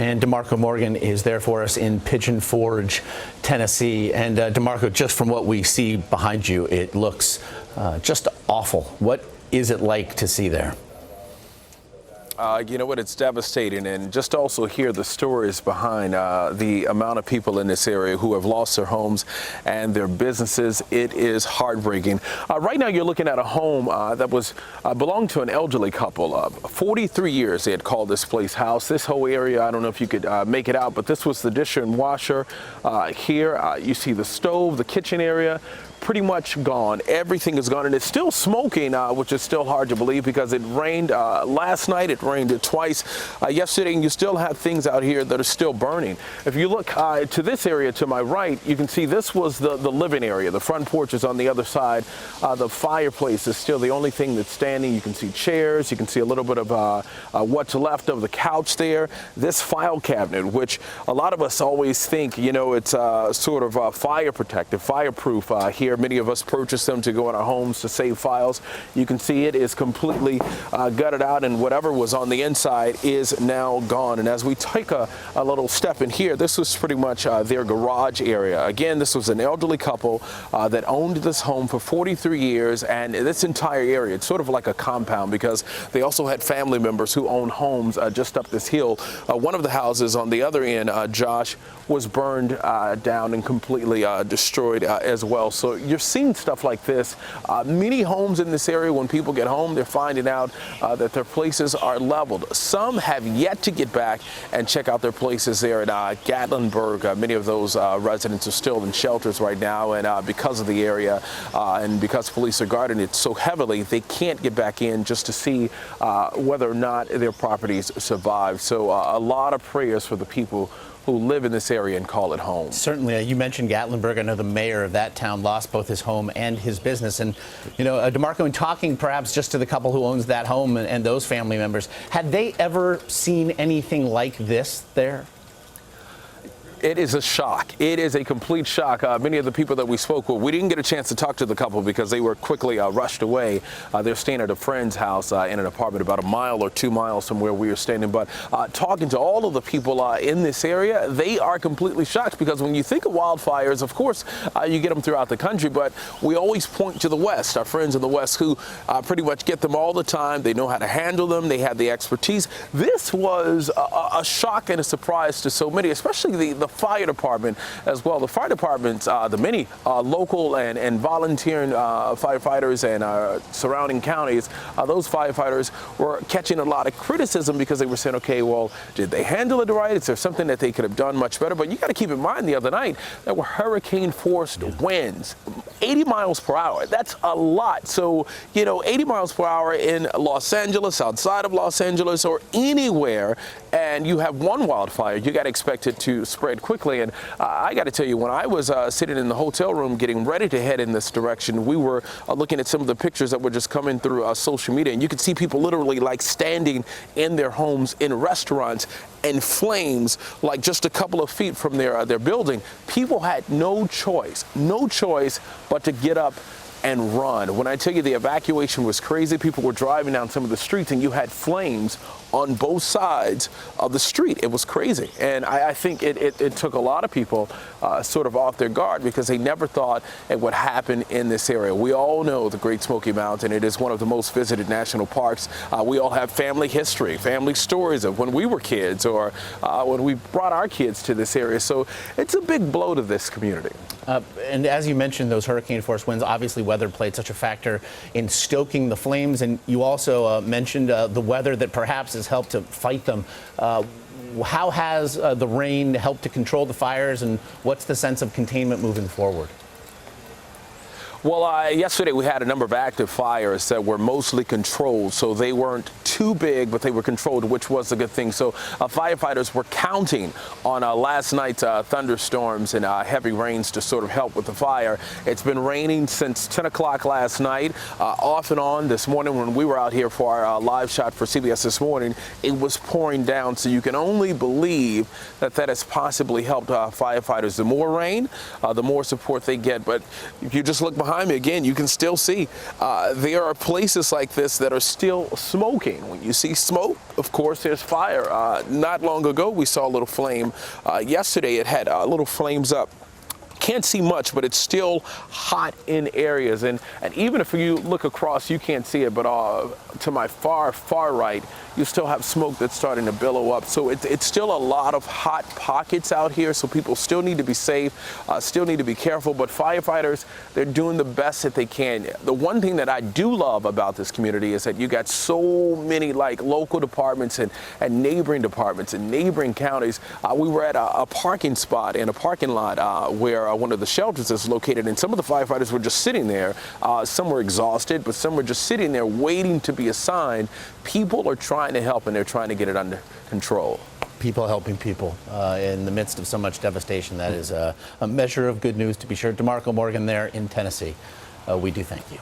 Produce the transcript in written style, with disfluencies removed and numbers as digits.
And DeMarco Morgan is there for us in Pigeon Forge, Tennessee. And DeMarco, just from what we see behind you, it looks just awful. What is it like to see there? You know what, it's devastating, and just to also hear the stories behind the amount of people in this area who have lost their homes and their businesses. It is heartbreaking. Right now you're looking at a home that was belonged to an elderly couple. 43 years they had called this place house. This whole area, I don't know if you could make it out, but this was the dishwasher and washer. Here you see the stove, the kitchen area, pretty much gone. Everything is gone, and it's still smoking, which is still hard to believe because it rained last night. It rained twice yesterday, and you still have things out here that are still burning. If you look to this area to my right, you can see this was the living area. The front porch is on the other side. The fireplace is still the only thing that's standing. You can see chairs. You can see a little bit of what's left of the couch there. This file cabinet, which a lot of us always think, you know, it's sort of fire protected, fireproof here. Many of us purchase them to go in our homes to save files. You can see it is completely gutted out, and whatever was on the inside is now gone. And as we take a little step in here, this was pretty much their garage area. Again, this was an elderly couple that owned this home for 43 years, and this entire area, it's sort of like a compound because they also had family members who own homes just up this hill. One of the houses on the other end, Josh, was burned down and completely destroyed as well. So you're seeing stuff like this. Many homes in this area, when people get home, they're finding out that their places are leveled. Some have yet to get back and check out their places there at Gatlinburg. Many of those residents are still in shelters right now, and because of the area and because police are guarding it so heavily, they can't get back in just to see whether or not their properties survive. So a lot of prayers for the people who live in this area and call it home. Certainly. You mentioned Gatlinburg. I know the mayor of that town lost both his home and his business. And, you know, DeMarco, in talking perhaps just to the couple who owns that home and those family members, had they ever seen anything like this there? It is a shock. It is a complete shock. Many of the people that we spoke with, we didn't get a chance to talk to the couple because they were quickly rushed away. They're staying at a friend's house in an apartment about 1 mile or 2 miles from where we are standing. But talking to all of the people in this area, they are completely shocked because when you think of wildfires, of course, you get them throughout the country, but we always point to the West, our friends in the West who pretty much get them all the time. They know how to handle them. They have the expertise. This was a shock and a surprise to so many, especially the fire department as well. The fire departments, the many local and volunteering firefighters and surrounding counties, those firefighters were catching a lot of criticism because they were saying, okay, well, did they handle it right? Is there something that they could have done much better? But you got to keep in mind the other night there were hurricane-forced winds, 80 miles per hour. That's a lot. So, you know, 80 miles per hour in Los Angeles, outside of Los Angeles, or anywhere, and you have one wildfire, you got to expect it to spread quickly. And I got to tell you, when I was sitting in the hotel room getting ready to head in this direction, we were looking at some of the pictures that were just coming through social media, and you could see people literally like standing in their homes, in restaurants, in flames, like just a couple of feet from their building. People had no choice but to get up and run. When I tell you the evacuation was crazy, people were driving down some of the streets and you had flames on both sides of the street. It was crazy. And I think it took a lot of people sort of off their guard because they never thought it would happen in this area. We all know the Great Smoky Mountain. It is one of the most visited national parks. We all have family history, family stories of when we were kids or when we brought our kids to this area. So it's a big blow to this community. And as you mentioned, those hurricane-force winds, obviously weather played such a factor in stoking the flames. And you also mentioned the weather that perhaps has helped to fight them. How has the rain helped to control the fires, and what's the sense of containment moving forward? Well, yesterday we had a number of active fires that were mostly controlled, so they weren't too big, but they were controlled, which was a good thing. So firefighters were counting on last night's thunderstorms and heavy rains to sort of help with the fire. It's been raining since 10 o'clock last night, off and on. This morning when we were out here for our live shot for CBS This Morning, it was pouring down, so you can only believe that has possibly helped firefighters. The more rain, the more support they get. But if you just look behind me again, you can still see there are places like this that are still smoking. When you see smoke, of course, there's fire. Not long ago, we saw a little flame. Yesterday, it had little flames up. Can't see much, but it's still hot in areas. And even if you look across, you can't see it, but to my far right, you still have smoke that's starting to billow up. So it's still a lot of hot pockets out here, so people still need to be safe, still need to be careful. But firefighters, they're doing the best that they can. The one thing that I do love about this community is that you got so many like local departments and neighboring departments and neighboring counties. We were at a parking spot in a parking lot where one of the shelters is located, and some of the firefighters were just sitting there. Some were exhausted, but some were just sitting there waiting to be assigned. People are trying to help, and they're trying to get it under control. People helping people in the midst of so much devastation. That is a measure of good news, to be sure. DeMarco Morgan there in Tennessee. We do thank you.